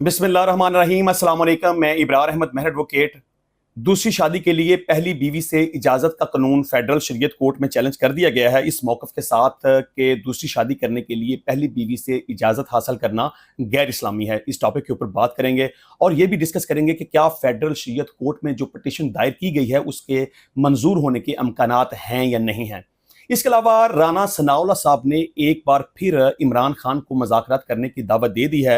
बिस्मिल्लाहिर्रहमानिर्रहीम। अस्सलाम वालेकुम। मैं इब्रार अहमद मेहर एडवोकेट। दूसरी शादी के लिए पहली बीवी से इजाज़त का कानून फेडरल शरीयत कोर्ट में चैलेंज कर दिया गया है, इस मौक़िफ़ के साथ कि दूसरी शादी करने के लिए पहली बीवी से इजाज़त हासिल करना गैर इस्लामी है। इस टॉपिक के ऊपर बात करेंगे और ये भी डिस्कस करेंगे कि क्या फेडरल शरीयत कोर्ट में जो पिटीशन दायर की गई है उसके मंजूर होने के अमकानात हैं या नहीं हैं। इसके अलावा राना सनाउल्लाह साहब ने एक बार फिर इमरान खान को मुज़ाकरात करने की दावत दे दी है।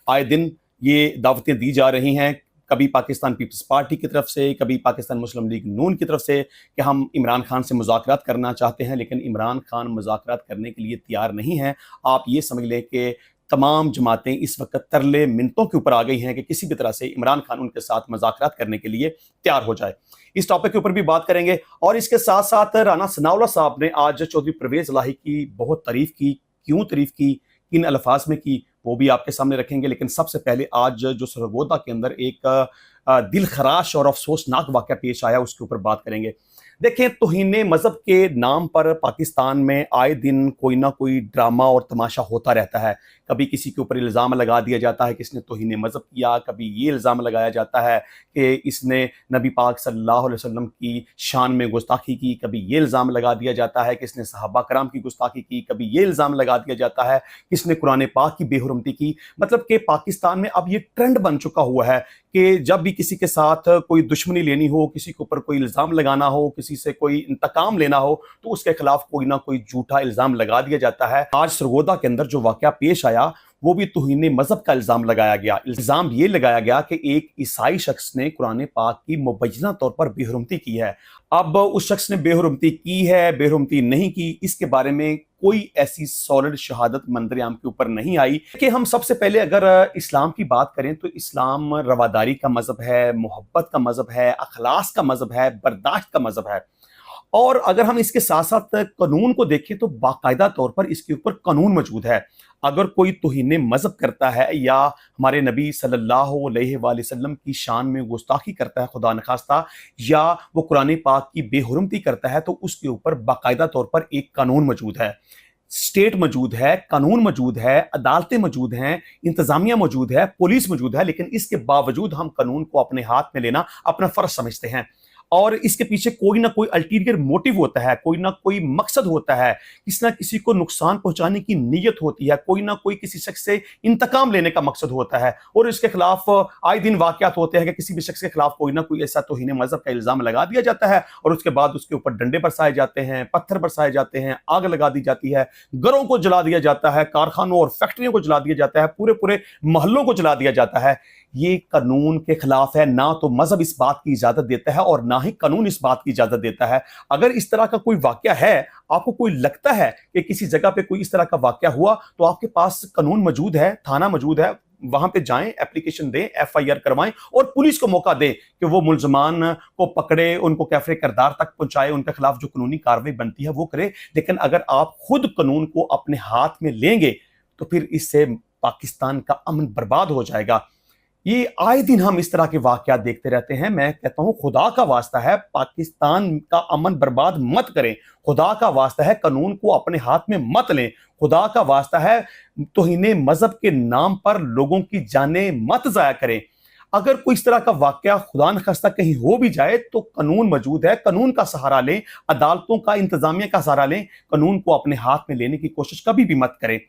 आए दिन ये दावतें दी जा रही हैं, कभी पाकिस्तान पीपल्स पार्टी की तरफ से, कभी पाकिस्तान मुस्लिम लीग नून की तरफ से, कि हम इमरान खान से मुज़ाकरात करना चाहते हैं, लेकिन इमरान खान मुज़ाकरात करने के लिए तैयार नहीं हैं। आप ये समझ लें कि तमाम जमातें इस वक्त तरले मिनटों के ऊपर आ गई हैं कि किसी भी तरह से इमरान खान उनके साथ मुज़ाकरात करने के लिए तैयार हो जाए। इस टॉपिक के ऊपर भी बात करेंगे और इसके साथ साथ राना सनाउल्लाह साहब ने आज चौधरी परवेज़ इलाही की बहुत तारीफ़ की। क्यों तारीफ़ की, किन अल्फाज में की, वो भी आपके सामने रखेंगे। लेकिन सबसे पहले आज जो सरगोदा के अंदर एक दिल खराश और अफसोसनाक वाक़या पेश आया, उसके ऊपर बात करेंगे। देखें, तौहीन मज़हब के नाम पर पाकिस्तान में आए दिन कोई ना कोई ड्रामा और तमाशा होता रहता है। कभी किसी के ऊपर इल्ज़ाम लगा दिया जाता है कि इसने तौहीन मज़हब किया, कभी ये इल्ज़ाम लगाया जाता है कि इसने नबी पाक सल्लल्लाहु अलैहि वसल्लम की शान में गुस्ताखी की, कभी ये इल्ज़ाम लगा दिया जाता है कि इसने सहाबा कराम की गुस्ताखी की, कभी ये इल्ज़ाम लगा दिया जाता है कि इसने कुरान पाक की बेहुरमती की। मतलब कि पाकिस्तान में अब ये ट्रेंड बन चुका हुआ है कि जब भी किसी के साथ कोई दुश्मनी लेनी हो, किसी के ऊपर कोई इल्ज़ाम लगाना हो, किसी से कोई इंतकाम लेना हो, तो उसके खिलाफ कोई ना कोई झूठा इल्ज़ाम लगा दिया जाता है। आज सरगोदा के अंदर जो वाक़या पेश आया वो भी तौहीन मज़हब का इल्ज़ाम लगाया गया। इल्ज़ाम ये लगाया गया कि एक ईसाई शख्स ने कुरान पाक की मुबैना तौर पर बेहुरमती की है। अब उस शख्स ने बेहुरमती की है, बेहुरमती नहीं की, इसके बारे में कोई ऐसी सॉलिड शहादत मंदरियाम के ऊपर नहीं आई। कि हम सबसे पहले अगर इस्लाम की बात करें तो इस्लाम रवादारी का मज़हब है, मोहब्बत का मज़हब है, अखलास का मज़हब है, बर्दाश्त का मज़हब है। और अगर हम इसके साथ साथ कानून को देखें तो बाकायदा तौर पर इसके ऊपर कानून मौजूद है। अगर कोई तौहीन मज़हब करता है या हमारे नबी सल्लल्लाहु अलैहि वसल्लम की शान में गुस्ताखी करता है खुदा न खास्ता, या वो कुरान पाक की बेहुरमती करता है, तो उसके ऊपर बाकायदा तौर पर एक कानून मौजूद है। स्टेट मौजूद है, कानून मौजूद है, अदालतें मौजूद हैं, इंतजामिया मौजूद है, पुलिस मौजूद है, लेकिन इसके बावजूद हम कानून को अपने हाथ में लेना अपना फर्ज समझते हैं। और इसके पीछे कोई ना कोई अल्टीरियर मोटिव होता है, कोई ना कोई मकसद होता है, किसी ना किसी को नुकसान पहुंचाने की नीयत होती है, कोई ना कोई किसी शख्स से इंतकाम लेने का मकसद होता है। और इसके खिलाफ आए दिन वाकयात होते हैं कि किसी भी शख्स के खिलाफ कोई ना कोई ऐसा तौहीन मज़हब का इल्ज़ाम लगा दिया जाता है और उसके बाद उसके ऊपर डंडे बरसाए जाते हैं, पत्थर बरसाए जाते हैं, आग लगा दी जाती है, घरों को जला दिया जाता है, कारखानों और फैक्ट्रियों को जला दिया जाता है, पूरे पूरे मोहल्लों को जला दिया जाता है। ये कानून के खिलाफ है। ना तो मजहब इस बात की इजाजत देता है और ना ही कानून इस बात की इजाजत देता है। अगर इस तरह का कोई वाकया है, आपको कोई लगता है कि किसी जगह पे कोई इस तरह का वाकया हुआ, तो आपके पास कानून मौजूद है, थाना मौजूद है, वहां पे जाएं, एप्लीकेशन दें, FIR करवाएं और पुलिस को मौका दें कि वो मुलजमान को पकड़े, उनको कैफरे किरदार तक पहुंचाए, उनके खिलाफ जो कानूनी कार्रवाई बनती है वो करे। लेकिन अगर आप खुद कानून को अपने हाथ में लेंगे तो फिर इससे पाकिस्तान का अमन बर्बाद हो जाएगा। ये आए दिन हम इस तरह के वाकयात देखते रहते हैं। मैं कहता हूं खुदा का वास्ता है, पाकिस्तान का अमन बर्बाद मत करें। खुदा का वास्ता है, कानून को अपने हाथ में मत लें। खुदा का वास्ता है, तौहीन मजहब के नाम पर लोगों की जानें मत जाया करें। अगर कोई इस तरह का वाकया खुदा न खास्ता कहीं हो भी जाए तो कानून मौजूद है, कानून का सहारा लें, अदालतों का, इंतजामिया का सहारा लें। कानून को अपने हाथ में लेने की कोशिश कभी भी मत करें।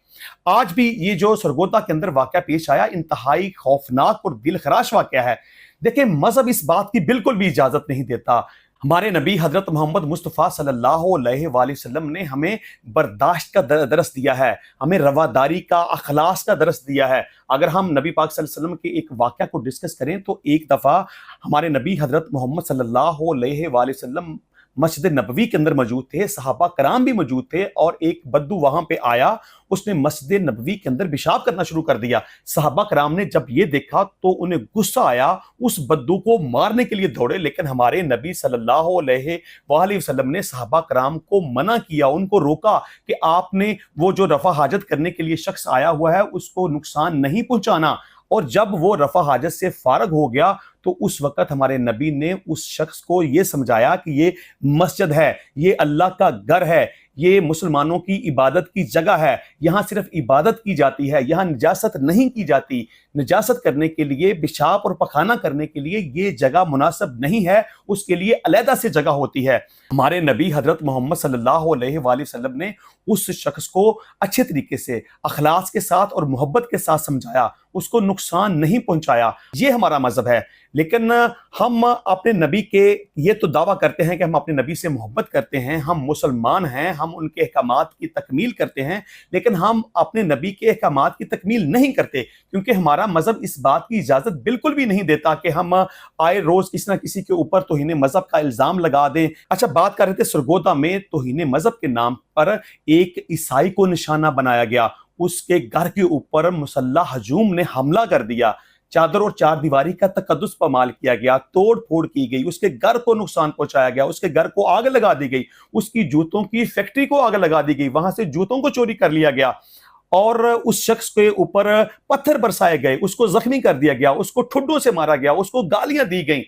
आज भी ये जो सरगोदा के अंदर वाकया पेश आया, इंतहाई खौफनाक और दिल खराश वाकया है। देखिए, मजहब इस बात की बिल्कुल भी इजाजत नहीं देता। हमारे नबी हजरत मोहम्मद मुस्तफ़ा सल्लल्लाहु अलैहि वसल्लम ने हमें बर्दाश्त का दरस दिया है, हमें रवादारी का, अखलास का दरस दिया है। अगर हम नबी पाक सल्लल्लाहु अलैहि वसल्लम के एक वाक़या को डिस्कस करें तो एक दफ़ा हमारे नबी हजरत मोहम्मद सल्लल्लाहु अलैहि वसल्लम मस्जिद नबवी के अंदर मौजूद थे, सहाबा कराम भी मौजूद थे, और एक बद्दू वहां पे आया, उसने मस्जिद नबवी के अंदर पेशाब करना शुरू कर दिया। सहाबा कराम ने जब ये देखा तो उन्हें गुस्सा आया, उस बद्दू को मारने के लिए दौड़े, लेकिन हमारे नबी सल्लल्लाहु अलैहि वसल्लम ने सहाबा कराम को मना किया, उनको रोका कि आपने वो जो रफा हाजत करने के लिए शख्स आया हुआ है उसको नुकसान नहीं पहुंचाना। और जब वो रफा हाजत से फारग हो गया तो उस वक्त हमारे नबी ने उस शख्स को ये समझाया कि ये मस्जिद है, ये अल्लाह का घर है, ये मुसलमानों की इबादत की जगह है, यहाँ सिर्फ इबादत की जाती है, यहाँ निजासत नहीं की जाती। निजासत करने के लिए, पेशाब और पखाना करने के लिए ये जगह मुनासिब नहीं है, उसके लिए अलहदा से जगह होती है। हमारे नबी हजरत मोहम्मद सल्लल्लाहु अलैहि वसल्लम ने उस शख्स को अच्छे तरीके से अखलास के साथ और मोहब्बत के साथ समझाया, उसको नुकसान नहीं पहुंचाया। ये हमारा मजहब है। लेकिन हम अपने नबी के ये तो दावा करते हैं कि हम अपने नबी से मोहब्बत करते हैं, हम मुसलमान हैं, हम उनके अहकामात की तकमील करते हैं, लेकिन हम अपने नबी के अहकामात की तकमील नहीं करते, क्योंकि हमारा मजहब इस बात की इजाजत बिल्कुल भी नहीं देता कि हम आए रोज किसी ना किसी के ऊपर तौहीन मजहब का इल्जाम लगा दें। अच्छा, बात कर रहे थे सरगोदा में तौहीन मजहब के नाम पर एक ईसाई को निशाना बनाया गया, उसके घर के ऊपर मुसल्लह हजूम ने हमला कर दिया, चादर और चार दीवारी का तकद्दुस पामाल किया गया, तोड़ फोड़ की गई, उसके घर को नुकसान पहुंचाया गया, उसके घर को आग लगा दी गई, उसकी जूतों की फैक्ट्री को आग लगा दी गई, वहां से जूतों को चोरी कर लिया गया और उस शख्स के ऊपर पत्थर बरसाए गए, उसको जख्मी कर दिया गया, उसको ठुड्डों से मारा गया, उसको गालियां दी गई।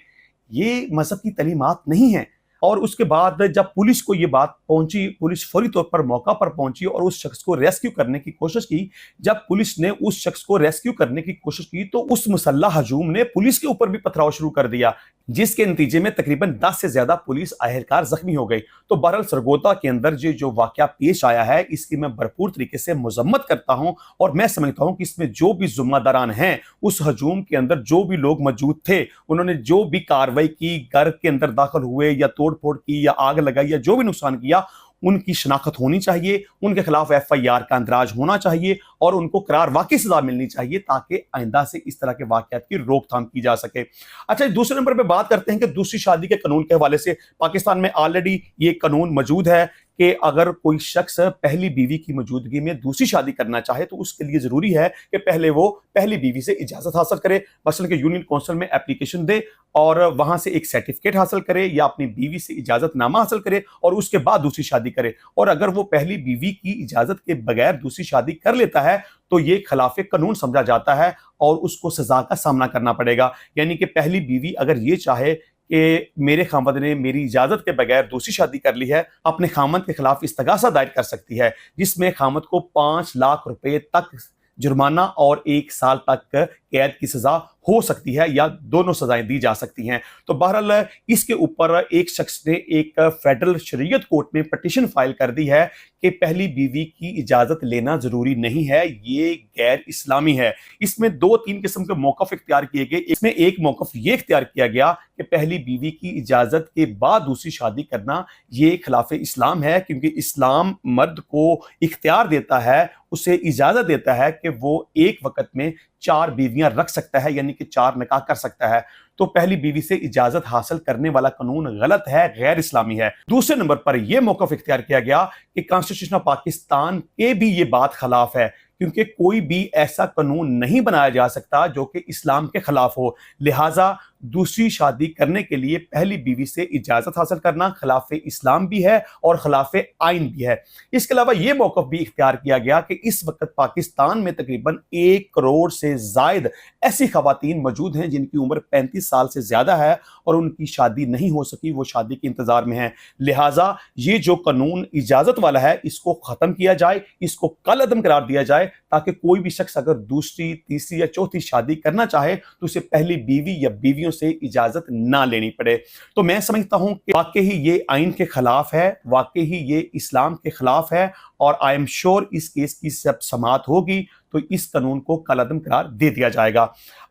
ये मजहब की तालीमात नहीं है। और उसके बाद जब पुलिस को ये बात पहुंची, पुलिस फौरी तौर पर मौका पर पहुंची और उस शख्स को रेस्क्यू करने की कोशिश की। जब पुलिस ने उस शख्स को रेस्क्यू करने की कोशिश की तो उस मुसल्लह हजूम ने पुलिस के ऊपर भी पथराव शुरू कर दिया, जिसके नतीजे में तकरीबन 10 से ज्यादा पुलिस आहरकार जख्मी हो गई। तो बहरहाल सरगोदा के अंदर जो वाकया पेश आया है, इसकी मैं भरपूर तरीके से मजम्मत करता हूं और मैं समझता हूं कि इसमें जो भी जिम्मेदारान हैं, उस हजूम के अंदर जो भी लोग मौजूद थे, उन्होंने जो भी कार्रवाई की, घर के अंदर दाखिल हुए या तोड़ फोड़ की या आग लगाई या जो भी नुकसान किया, उनकी शनाख्त होनी चाहिए, उनके खिलाफ FIR का अंदराज होना चाहिए और उनको करार वाकई सजा मिलनी चाहिए, ताकि आइंदा से इस तरह के वाकयात की रोकथाम की जा सके। अच्छा, दूसरे नंबर पे बात करते हैं कि दूसरी शादी के कानून के हवाले से पाकिस्तान में ऑलरेडी ये कानून मौजूद है कि अगर कोई शख्स पहली बीवी की मौजूदगी में दूसरी शादी करना चाहे तो उसके लिए जरूरी है कि पहले वो पहली बीवी से इजाजत हासिल करे, मसलन के यूनियन काउंसिल में एप्लीकेशन दे और वहां से एक सर्टिफिकेट हासिल करे या अपनी बीवी से इजाजत नामा हासिल करे और उसके बाद दूसरी शादी करे। और अगर वो पहली बीवी की इजाजत के बगैर दूसरी शादी कर लेता है तो ये खिलाफ कानून समझा जाता है और उसको सजा का सामना करना पड़ेगा। यानी कि पहली बीवी अगर ये चाहे कि मेरे खामद ने मेरी इजाजत के बगैर दूसरी शादी कर ली है, अपने खामद के खिलाफ इस्तगासा दायर कर सकती है, जिसमें खामद को 5 लाख रुपए तक जुर्माना और 1 साल तक कैद की सजा हो सकती है या दोनों सजाएं दी जा सकती हैं। तो बहरहाल इसके ऊपर एक शख्स ने एक फेडरल शरीयत कोर्ट में पिटीशन फाइल कर दी है कि पहली बीवी की इजाजत लेना जरूरी नहीं है, ये गैर इस्लामी है। इसमें 2-3 किस्म के मौकफ इख्तियार किए गए। इसमें एक मौकफ ये इख्तियार किया गया कि पहली बीवी की इजाजत के बाद दूसरी शादी करना ये खिलाफ इस्लाम है, क्योंकि इस्लाम मर्द को इख्तियार देता है, उसे इजाजत देता है कि वो एक वक्त में 4 बीवियां रख सकता है, यानी कि 4 निकाह कर सकता है। तो पहली बीवी से इजाजत हासिल करने वाला कानून गलत है, गैर इस्लामी है। दूसरे नंबर पर यह मौकफ इख्तियार किया गया कि कॉन्स्टिट्यूशन ऑफ पाकिस्तान के भी ये बात खिलाफ है, क्योंकि कोई भी ऐसा कानून नहीं बनाया जा सकता जो कि इस्लाम के खिलाफ हो। लिहाजा दूसरी शादी करने के लिए पहली बीवी से इजाजत हासिल करना खिलाफ इस्लाम भी है और खिलाफ आइन भी है। इसके अलावा यह मौकफ भी इख्तियार किया गया कि इस वक्त पाकिस्तान में तकरीबन 1 करोड़ से जायद ऐसी खवातीन मौजूद हैं जिनकी उम्र 35 साल से ज्यादा है और उनकी शादी नहीं हो सकी, वो शादी के इंतजार में है। लिहाजा ये जो कानून इजाजत वाला है, इसको खत्म किया जाए, इसको कल अदम करार दिया जाए, ताकि कोई भी शख्स अगर दूसरी, तीसरी या चौथी शादी करना चाहे तो उसे पहली बीवी या बीवियों से इजाजत ना लेनी पड़े। तो मैं समझता हूं कि वाकई ही ये आइन के खिलाफ है, वाकई ही ये इस्लाम के खिलाफ है और आई एम श्योर इस केस की जब समाअत होगी तो इस कानून को कलअदम करार दे दिया जाएगा।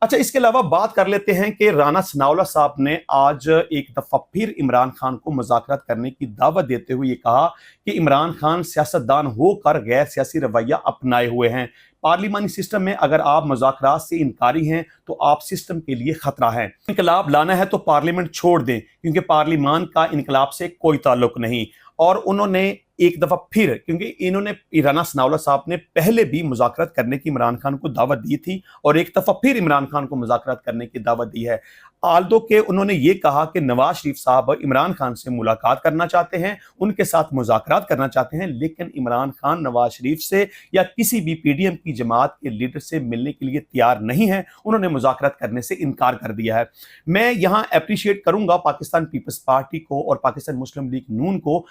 अच्छा, इसके अलावा बात कर लेते हैं कि राना सनाउल्लाह साहब ने आज एक दफा फिर इमरान खान को मुज़ाकरात करने की दावत देते हुए ये कहा कि इमरान खान सियासतदान होकर गैर सियासी रवैया अपनाए हुए हैं। पार्लिमानी सिस्टम में अगर आप मुज़ाकरात से इनकारी हैं तो आप सिस्टम के लिए खतरा हैं। इनकलाब लाना है तो पार्लियामेंट छोड़ दें, क्योंकि पार्लिमान का इनकलाब से कोई ताल्लुक नहीं। और उन्होंने एक दफा फिर, क्योंकि इन्होंने राना सनाउल्लाह साहब ने पहले भी मुज़ाकरात करने की इमरान खान को दावत दी थी और एक दफा फिर इमरान खान को मुज़ाकरात करने की दावत दी है। आल्दो के उन्होंने ये कहा कि नवाज शरीफ साहब इमरान खान से मुलाकात करना चाहते हैं, उनके साथ मुज़ाकरात करना चाहते हैं, लेकिन इमरान खान नवाज शरीफ से या किसी भी PDM की जमात के लीडर से मिलने के लिए तैयार नहीं है। उन्होंने मुज़ाकरात करने से इनकार कर दिया है। मैं यहाँ अप्रिशिएट करूंगा पाकिस्तान पीपल्स पार्टी को और पाकिस्तान मुस्लिम लीग नून को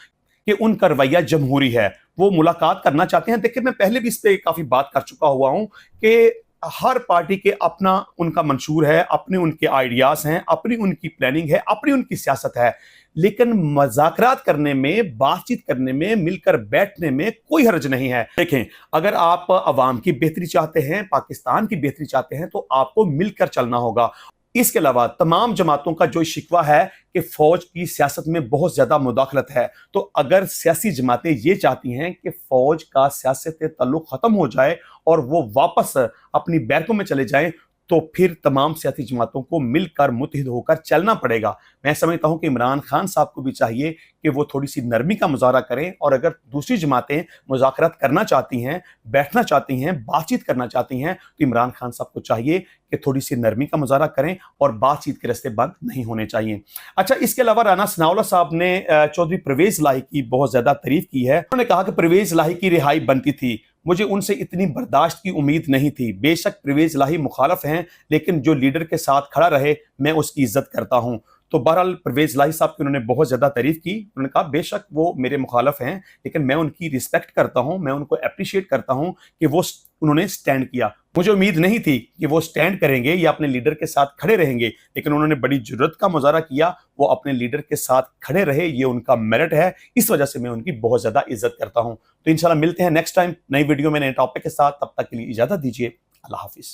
कि उनका रवैया जमहूरी है, वो मुलाकात करना चाहते हैं। देखिए, मैं पहले भी इस पे काफी बात कर चुका हुआ हूं कि हर पार्टी के अपना उनका मंशूर है, अपने उनके आइडियाज हैं, अपनी उनकी प्लानिंग है, अपनी उनकी सियासत है, लेकिन मज़ाकरात करने में, बातचीत करने में, मिलकर बैठने में कोई हर्ज नहीं है। देखें, अगर आप अवाम की बेहतरी चाहते हैं, पाकिस्तान की बेहतरी चाहते हैं, तो आपको मिलकर चलना होगा। इसके अलावा तमाम जमातों का जो शिकवा है कि फौज की सियासत में बहुत ज्यादा मुदाखलत है, तो अगर सियासी जमातें ये चाहती हैं कि फौज का सियासत से ताल्लुक खत्म हो जाए और वो वापस अपनी बैरकों में चले जाएं, तो फिर तमाम सियासी जमातों को मिलकर मुत्तहिद होकर चलना पड़ेगा। मैं समझता हूं कि इमरान खान साहब को भी चाहिए कि वो थोड़ी सी नरमी का मुजाहरा करें, और अगर दूसरी जमातें मुज़ाकरात करना चाहती हैं, बैठना चाहती हैं, बातचीत करना चाहती हैं, तो इमरान खान साहब को चाहिए कि थोड़ी सी नरमी का मुजाहरा करें और बातचीत के रास्ते बंद नहीं होने चाहिए। अच्छा, इसके अलावा राना सनाउल्लाह साहब ने चौधरी परवेज इलाही की बहुत ज़्यादा तारीफ की है। उन्होंने कहा कि परवेज इलाही की रिहाई बनती थी, मुझे उनसे इतनी बर्दाश्त की उम्मीद नहीं थी। बेशक परवेज इलाही मुखालफ हैं, लेकिन जो लीडर के साथ खड़ा रहे मैं उसकी इज्जत करता हूं। तो बहरहाल परवेज इलाही साहब की उन्होंने बहुत ज़्यादा तारीफ की। उन्होंने कहा बेशक वो मेरे मुखालफ हैं, लेकिन मैं उनकी रिस्पेक्ट करता हूं, मैं उनको अप्रिशिएट करता हूं कि वो उन्होंने स्टैंड किया। मुझे उम्मीद नहीं थी कि वो स्टैंड करेंगे या अपने लीडर के साथ खड़े रहेंगे, लेकिन उन्होंने बड़ी जुर्रत का मुजाहरा किया, वो अपने लीडर के साथ खड़े रहे, ये उनका मेरिट है। इस वजह से मैं उनकी बहुत ज़्यादा इज्जत करता हूं। तो इंशाल्लाह मिलते हैं नेक्स्ट टाइम नई वीडियो में नए टॉपिक के साथ। तब तक के लिए इजाज़त दीजिए। अल्लाह हाफिज़।